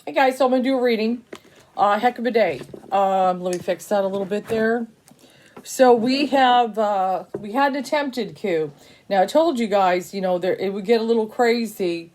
Hey guys, so I'm gonna do a reading. Heck of a day. Let me fix that a little bit there. So we had an attempted coup. Now I told you guys, there it would get a little crazy,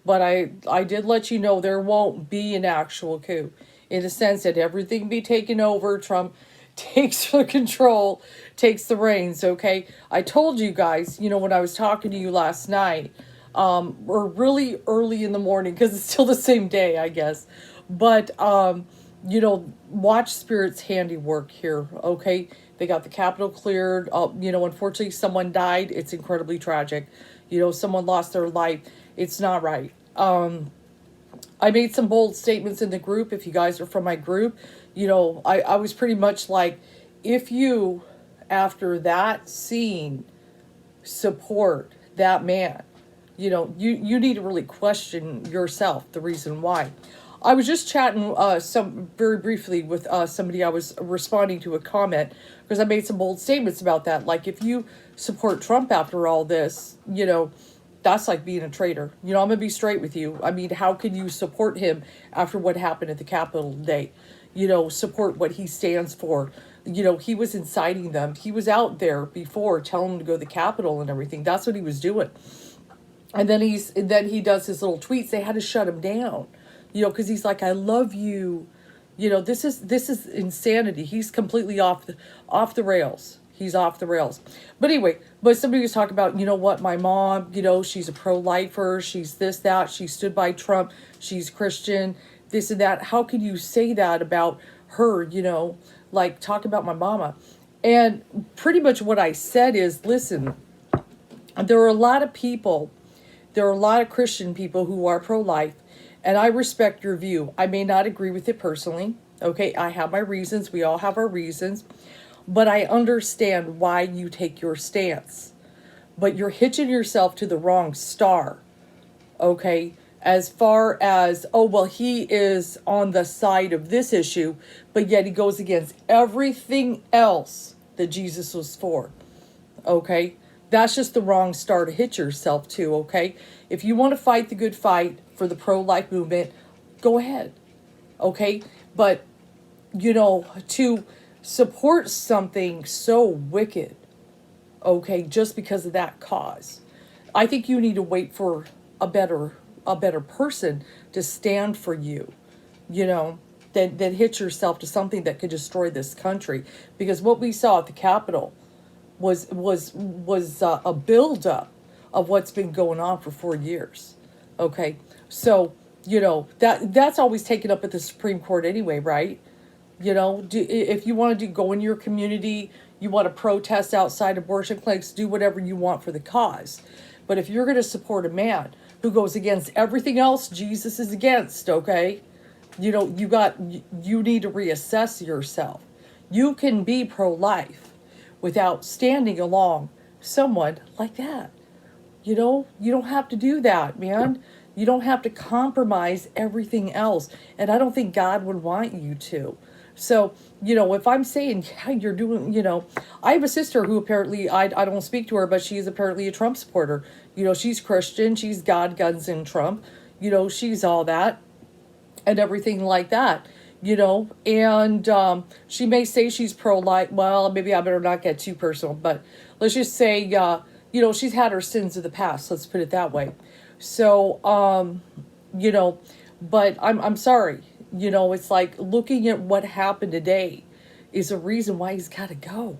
but I did let you know there won't be an actual coup, in the sense that everything be taken over. Trump takes the control, takes the reins. Okay, I told you guys, when I was talking to you last night, or really early in the morning, because it's still the same day, I guess. But watch Spirit's handiwork here. Okay, they got the Capitol cleared. Unfortunately, someone died. It's incredibly tragic. Someone lost their life. It's not right. I made some bold statements in the group. If you guys are from my group, I was pretty much like, if you, after that scene, support that man, you need to really question yourself, the reason why. I was just chatting some very briefly with somebody. I was responding to a comment because I made some bold statements about that. Like, if you support Trump after all this, that's like being a traitor. I'm going to be straight with you. I mean, how can you support him after what happened at the Capitol today? Support what he stands for. He was inciting them. He was out there before telling them to go to the Capitol and everything. That's what he was doing. And then he does his little tweets. They had to shut him down, because he's like, I love you. This is insanity. He's completely off the rails. He's off the rails. But anyway, somebody was talking about, what, my mom, she's a pro-lifer. She's this, that. She stood by Trump. She's Christian, this and that. How can you say that about her, like, talk about my mama? And pretty much what I said is, listen, there are a lot of people, there are a lot of Christian people who are pro-life, and I respect your view. I may not agree with it personally. Okay, I have my reasons. We all have our reasons. But I understand why you take your stance. But you're hitching yourself to the wrong star. Okay, as far as, oh, well, he is on the side of this issue, but yet he goes against everything else that Jesus was for. Okay, that's just the wrong star to hit yourself to. Okay, if you want to fight the good fight for the pro-life movement, go ahead. Okay, but to support something so wicked, okay, just because of that cause, I think you need to wait for a better person to stand for you, than hit yourself to something that could destroy this country. Because what we saw at the Capitol was a buildup of what's been going on for 4 years. Okay, so that's always taken up at the Supreme Court anyway, right? If you want to go in your community, you want to protest outside abortion clinics, do whatever you want for the cause. But if you're going to support a man who goes against everything else Jesus is against, okay, you need to reassess yourself. You can be pro-life without standing along someone like that. You don't have to do that, man. You don't have to compromise everything else. And I don't think God would want you to. So, if I'm saying, yeah, you're doing, I have a sister who apparently, I don't speak to her, but she's apparently a Trump supporter. She's Christian. She's God, guns, and Trump. She's all that and everything like that, and she may say she's pro-life. Well, maybe I better not get too personal, but let's just say, she's had her sins of the past. Let's put it that way. So, but I'm sorry. It's like, looking at what happened today is a reason why he's got to go.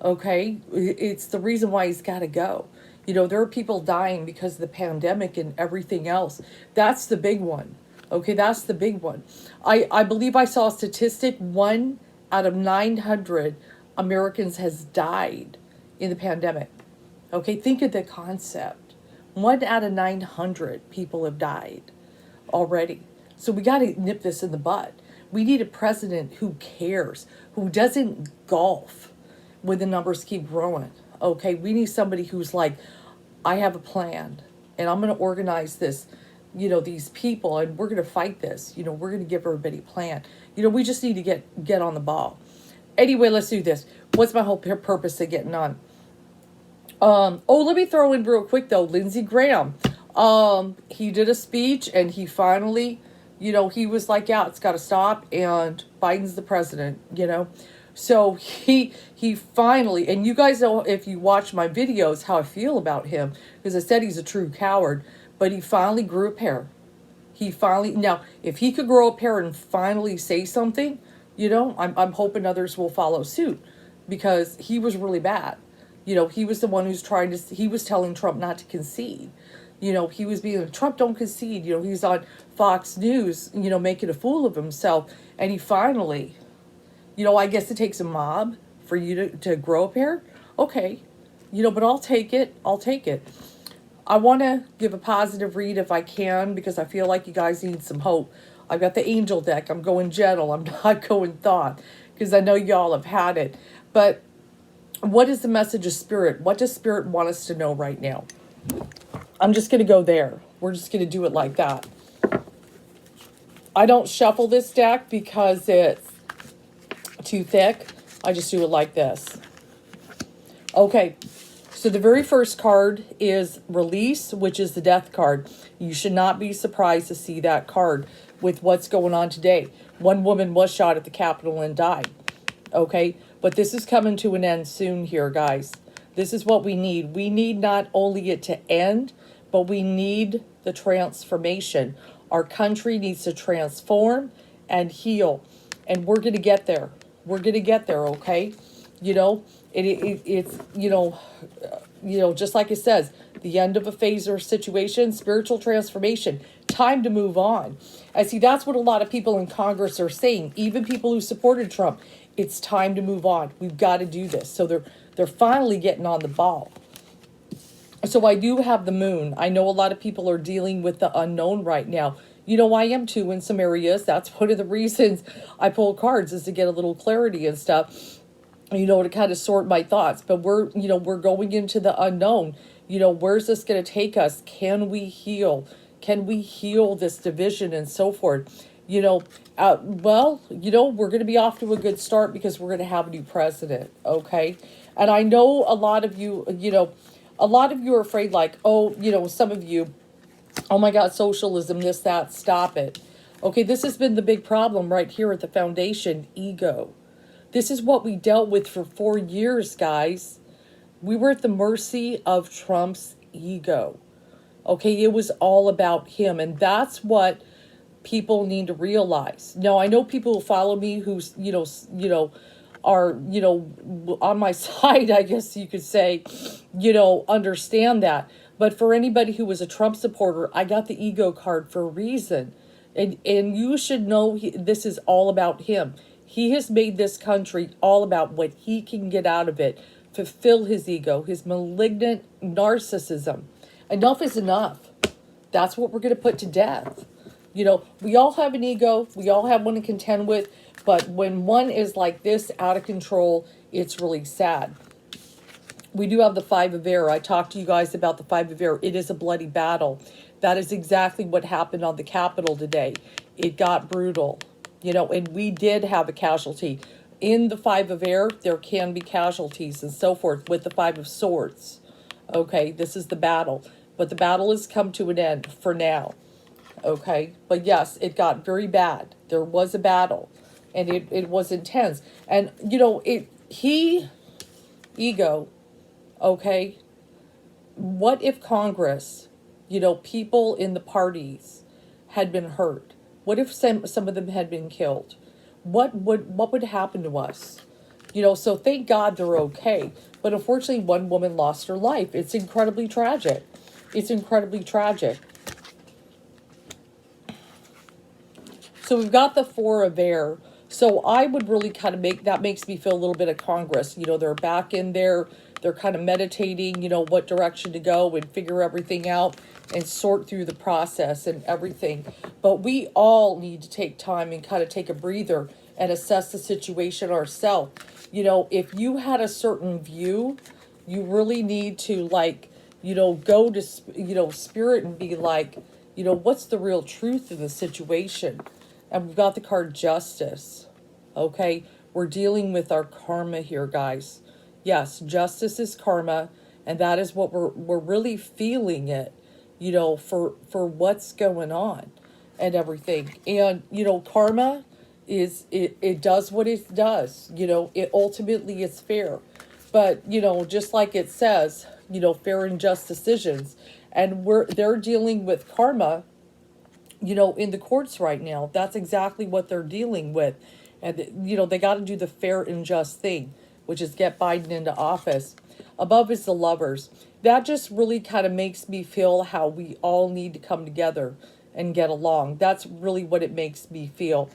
Okay? It's the reason why he's got to go. There are people dying because of the pandemic and everything else. That's the big one. Okay, that's the big one. I believe I saw a statistic, 1 out of 900 Americans has died in the pandemic. Okay, think of the concept. 1 out of 900 people have died already. So we got to nip this in the bud. We need a president who cares, who doesn't golf when the numbers keep growing. Okay, we need somebody who's like, I have a plan, and I'm going to organize this, these people, and we're going to fight this. We're going to give everybody a plan. We just need to get on the ball. Anyway, let's do this. What's my whole purpose of getting on? Let me throw in real quick though, Lindsey Graham. He did a speech, and he finally, You know, he was like, yeah, it's got to stop, and Biden's the president, you know. So he finally, and you guys know if you watch my videos how I feel about him, because I said he's a true coward, but he finally grew a pair. He finally, now, if he could grow a pair and finally say something, you know, I'm hoping others will follow suit, because he was really bad. You know, he was the one who's trying to, he was telling Trump not to concede. You know, he was being, Trump don't concede. You know, he's on Fox News, you know, making a fool of himself. And he finally, you know, I guess it takes a mob for you to grow a pair. Okay. You know, but I'll take it. I'll take it. I want to give a positive read if I can, because I feel like you guys need some hope. I've got the angel deck. I'm going gentle. I'm not going thought, because I know y'all have had it. But what is the message of Spirit? What does Spirit want us to know right now? I'm just going to go there. We're just going to do it like that. I don't shuffle this deck because it's too thick. I just do it like this. Okay. So the very first card is Release, which is the Death card. You should not be surprised to see that card with what's going on today. One woman was shot at the Capitol and died. Okay, but this is coming to an end soon here, guys. This is what we need. We need not only it to end, but we need the transformation. Our country needs to transform and heal. And we're going to get there. We're going to get there, okay? You know, it's, you know, just like it says, the end of a phase or situation, spiritual transformation, time to move on. I see that's what a lot of people in Congress are saying, even people who supported Trump. It's time to move on. We've got to do this. So they're finally getting on the ball. So I do have the moon. I know a lot of people are dealing with the unknown right now. You know, I am too in some areas. That's one of the reasons I pull cards, is to get a little clarity and stuff, you know, to kind of sort my thoughts. But we're going into the unknown. You know, where's this going to take us? Can we heal? Can we heal this division and so forth? You know, well, you know, we're going to be off to a good start because we're going to have a new president, okay? And I know a lot of you, you know, a lot of you are afraid, like, oh, you know, some of you, oh my God, socialism, this, that, stop it. Okay, this has been the big problem right here at the foundation, ego. This is what we dealt with for 4 years, guys. We were at the mercy of Trump's ego. Okay, it was all about him, and that's what people need to realize. Now, I know people who follow me who's, you know, are, you know, on my side, I guess you could say, you know, understand that. But for anybody who was a Trump supporter, I got the ego card for a reason. And you should know this is all about him. He has made this country all about what he can get out of it, fulfill his ego, his malignant narcissism. Enough is enough. That's what we're going to put to death. You know, we all have an ego. We all have one to contend with. But when one is like this, out of control, it's really sad. We do have the Five of Air. I talked to you guys about the Five of Air. It is a bloody battle. That is exactly what happened on the Capitol today. It got brutal, you know, and we did have a casualty. In the Five of Air, there can be casualties and so forth with the Five of Swords. Okay, this is the battle. But the battle has come to an end for now. Okay, but yes, it got very bad. There was a battle, and it was intense. And, you know, ego, okay, what if Congress, you know, people in the parties had been hurt? What if some of them had been killed? What would happen to us? You know, so thank God they're okay. But unfortunately, one woman lost her life. It's incredibly tragic. It's incredibly tragic. So we've got the Four of Air. So I would really kind of makes me feel a little bit of Congress. You know, they're back in there. They're kind of meditating, you know, what direction to go and figure everything out and sort through the process and everything. But we all need to take time and kind of take a breather and assess the situation ourselves. You know, if you had a certain view, you really need to, like, you know, go to, you know, spirit and be like, you know, what's the real truth of the situation? And we've got the card Justice. Okay, we're dealing with our karma here, guys. Yes, justice is karma, and that is what we're really feeling it, you know, for what's going on. and everything. And, karma it does what it does. It ultimately is fair. But, just like it says, fair and just decisions. And they're dealing with karma, in the courts right now. That's exactly what they're dealing with. And, they got to do the fair and just thing, which is get Biden into office. Above is the lovers. That just really kind of makes me feel how we all need to come together and get along. That's really what it makes me feel.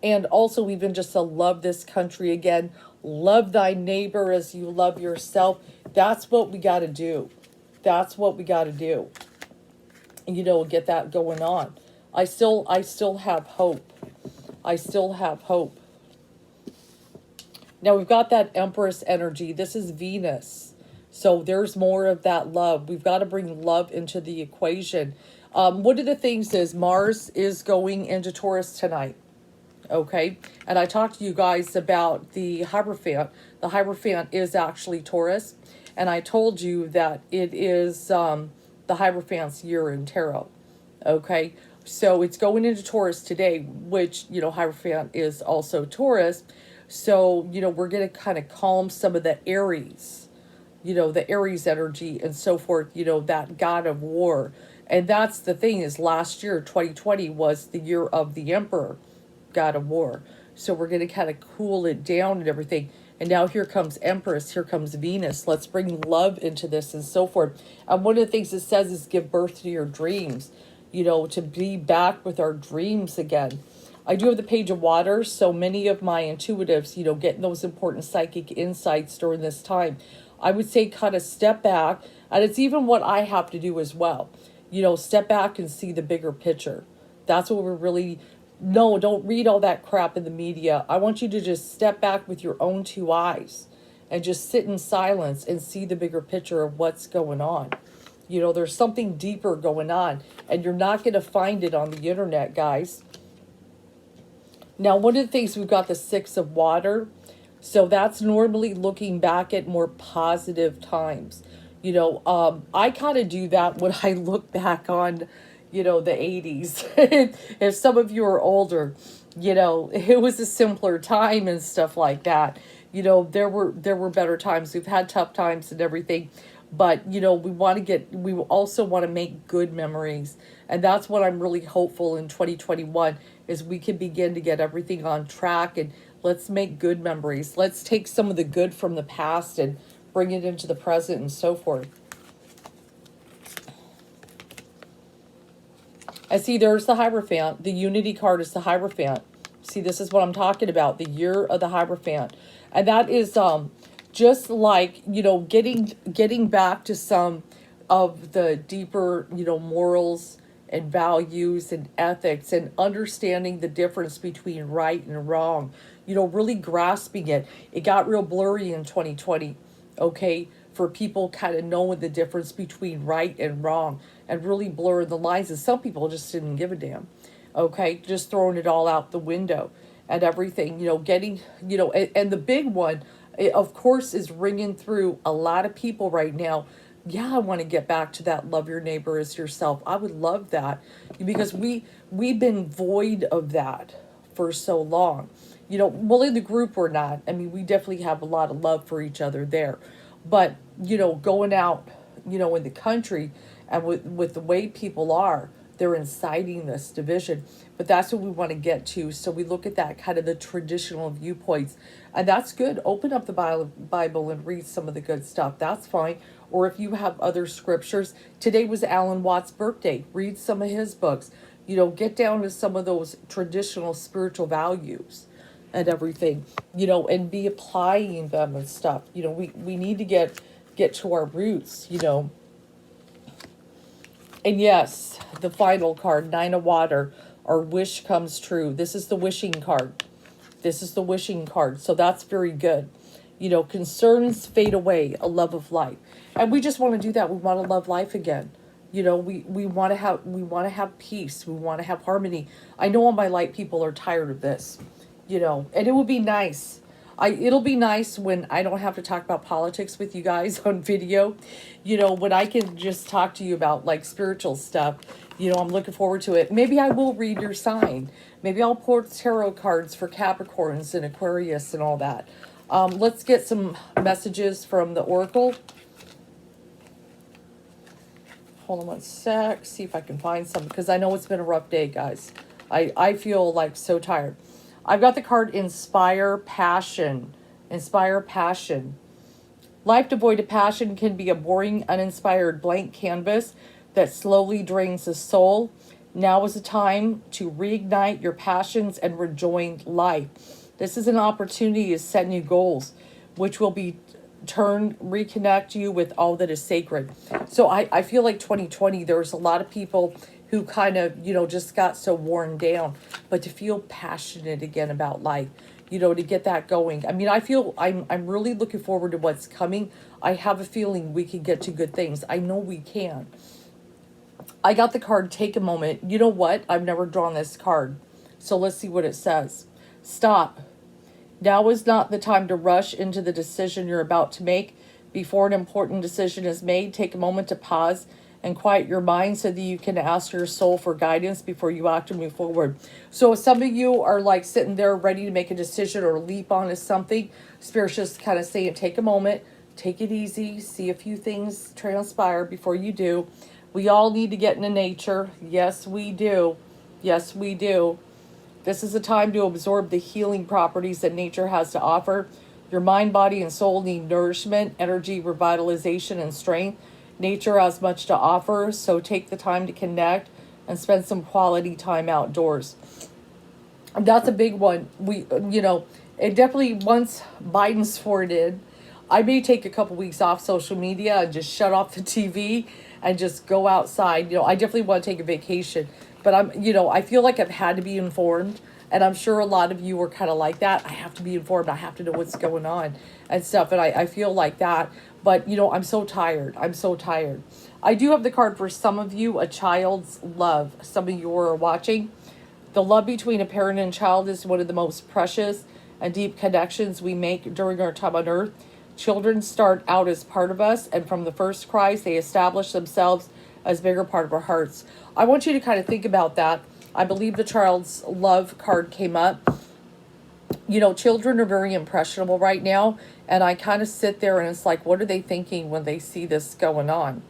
And also even just to love this country again. Love thy neighbor as you love yourself. That's what we got to do. That's what we got to do. Get that going on. I still have hope. I still have hope. Now we've got that Empress energy. This is Venus. So there's more of that love. We've got to bring love into the equation. One of the things is Mars is going into Taurus tonight. Okay. And I talked to you guys about the Hierophant. The Hierophant is actually Taurus. And I told you that it is the Hierophant's year in tarot. Okay. So it's going into Taurus today, which, Hierophant is also Taurus. So, we're going to kind of calm some of the Aries, the Aries energy and so forth, that god of war. And that's the thing is last year, 2020 was the year of the Emperor, god of war. So we're going to kind of cool it down and everything. And now here comes Empress, here comes Venus. Let's bring love into this and so forth. And one of the things it says is give birth to your dreams, to be back with our dreams again. I do have the Page of Water, so many of my intuitives, getting those important psychic insights during this time. I would say kind of step back, and it's even what I have to do as well. Step back and see the bigger picture. That's what we're really... No, don't read all that crap in the media. I want you to just step back with your own two eyes and just sit in silence and see the bigger picture of what's going on. There's something deeper going on, and you're not going to find it on the internet, guys. Now, one of the things, we've got the Six of Water. So that's normally looking back at more positive times. I kind of do that when I look back on, the 80s. If some of you are older, it was a simpler time and stuff like that. There were better times. We've had tough times and everything. But, we also want to make good memories. And that's what I'm really hopeful in 2021 is we can begin to get everything on track and let's make good memories. Let's take some of the good from the past and bring it into the present and so forth. I see there's the Hierophant. The Unity card is the Hierophant. See, this is what I'm talking about. The year of the Hierophant. And that is just like, getting back to some of the deeper, morals and values and ethics and understanding the difference between right and wrong. Really grasping it. It got real blurry in 2020, okay? For people kind of knowing the difference between right and wrong and really blurring the lines. And some people just didn't give a damn, okay? Just throwing it all out the window and everything, getting, and the big one, it, of course, is ringing through a lot of people right now. Yeah, I want to get back to that love your neighbor as yourself. I would love that because we've been void of that for so long. Well, in the group we're not. I mean, we definitely have a lot of love for each other there. But, going out, in the country and with the way people are, they're inciting this division. But that's what we want to get to. So we look at that kind of the traditional viewpoints. And that's good. Open up the Bible and read some of the good stuff. That's fine. Or if you have other scriptures. Today was Alan Watts' birthday. Read some of his books. Get down to some of those traditional spiritual values and everything, and be applying them and stuff. We need to get to our roots, And yes, the final card, Nine of Water, our wish comes true. This is the wishing card. This is the wishing card. So that's very good. Concerns fade away, a love of life. And we just want to do that. We want to love life again. We want to have peace. We want to have harmony. I know all my light people are tired of this, and it would be nice. It'll be nice when I don't have to talk about politics with you guys on video. You know, when I can just talk to you about like spiritual stuff. You know, I'm looking forward to it. Maybe I will read your sign. Maybe I'll pour tarot cards for Capricorns and Aquarius and all that. Let's get some messages from the Oracle. Hold on one sec. See if I can find some, because I know it's been a rough day, guys. I feel like so tired. I've got the card Inspire Passion. Inspire Passion. Life devoid of passion can be a boring, uninspired blank canvas that slowly drains the soul. Now is the time to reignite your passions and rejoin life. This is an opportunity to set new goals, which will be reconnect you with all that is sacred. So I feel like 2020, there's a lot of people who kind of, you know, just got so worn down, but to feel passionate again about life, you know, to get that going. I mean, I feel I'm really looking forward to what's coming. I have a feeling we can get to good things. I know we can. I got the card Take a Moment. You know what? I've never drawn this card. So let's see what it says. Stop. Now is not the time to rush into the decision you're about to make. Before an important decision is made, take a moment to pause and quiet your mind so that you can ask your soul for guidance before you act or move forward. So if some of you are like sitting there ready to make a decision or leap onto something, Spirit's just kind of saying, take a moment, take it easy, see a few things transpire before you do. We all need to get into nature. Yes, we do. Yes, we do. This is a time to absorb the healing properties that nature has to offer. Your mind, body, and soul need nourishment, energy, revitalization, and strength. Nature has much to offer, so take the time to connect and spend some quality time outdoors. That's a big one. It definitely, once Biden's sworn in, I may take a couple weeks off social media and just shut off the TV and just go outside. You know, I definitely want to take a vacation, but I feel like I've had to be informed, and I'm sure a lot of you are kind of like that. I have to be informed. I have to know what's going on and stuff, and I feel like that. But, I'm so tired. I'm so tired. I do have the card for some of you, A Child's Love. Some of you are watching. The love between a parent and child is one of the most precious and deep connections we make during our time on earth. Children start out as part of us, and from the first cries, they establish themselves as a bigger part of our hearts. I want you to kind of think about that. I believe the Child's Love card came up. Children are very impressionable right now, and I kind of sit there and it's like, what are they thinking when they see this going on?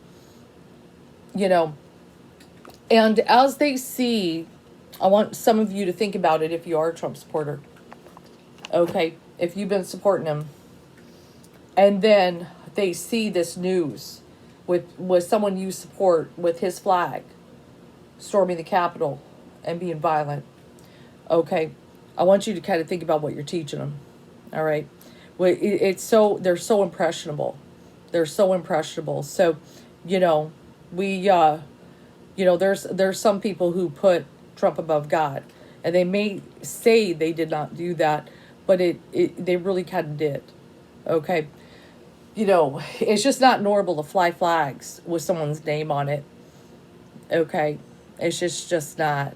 And as they see, I want some of you to think about it if you are a Trump supporter. Okay, if you've been supporting him, and then they see this news with someone you support with his flag storming the Capitol and being violent. Okay, I want you to kind of think about what you're teaching them. All right, well, they're so impressionable. They're so impressionable. So, there's some people who put Trump above God, and they may say they did not do that, but they really kind of did. Okay. It's just not normal to fly flags with someone's name on it. Okay. It's just not,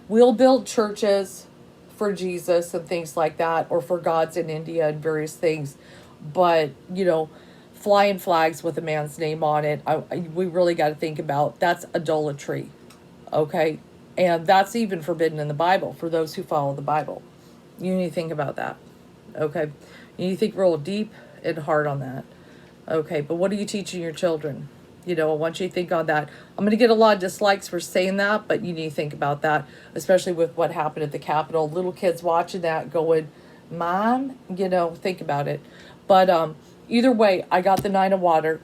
we'll build churches for Jesus and things like that, or for gods in India and various things. But, flying flags with a man's name on it, we really got to think about, that's idolatry. Okay. And that's even forbidden in the Bible for those who follow the Bible. You need to think about that. Okay. You need to think real deep and hard on that. Okay, but what are you teaching your children? I want you to think on that. I'm going to get a lot of dislikes for saying that, but you need to think about that, especially with what happened at the Capitol. Little kids watching that going, Mom, think about it. But either way, I got the 9 of water.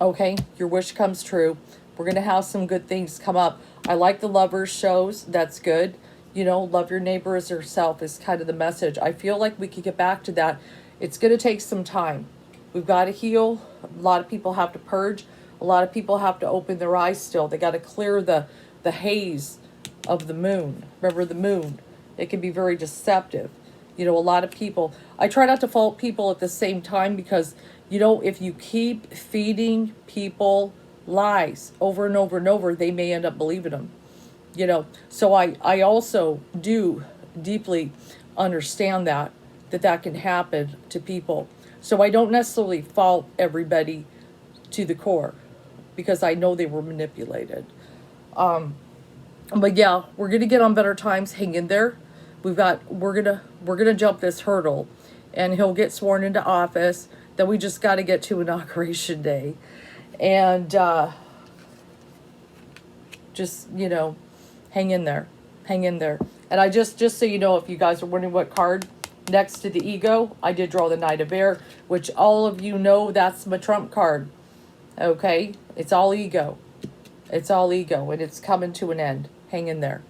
Okay, your wish comes true. We're going to have some good things come up. I like the lovers shows. That's good. Love your neighbor as yourself is kind of the message. I feel like we could get back to that. It's going to take some time. We've got to heal. A lot of people have to purge. A lot of people have to open their eyes still. They got to clear the haze of the moon. Remember the moon. It can be very deceptive. A lot of people. I try not to fault people at the same time because, if you keep feeding people lies over and over and over, they may end up believing them. So I also do deeply understand that. that can happen to people. So I don't necessarily fault everybody to the core, because I know they were manipulated. But yeah, we're gonna get on better times. Hang in there. We're gonna jump this hurdle, and he'll get sworn into office. Then we just got to get to Inauguration Day, and just, hang in there, hang in there. And I just so you know, if you guys are wondering what card next to the ego, I did draw the Knight of Air, which all of you know that's my trump card. Okay, it's all ego. It's all ego, and it's coming to an end. Hang in there.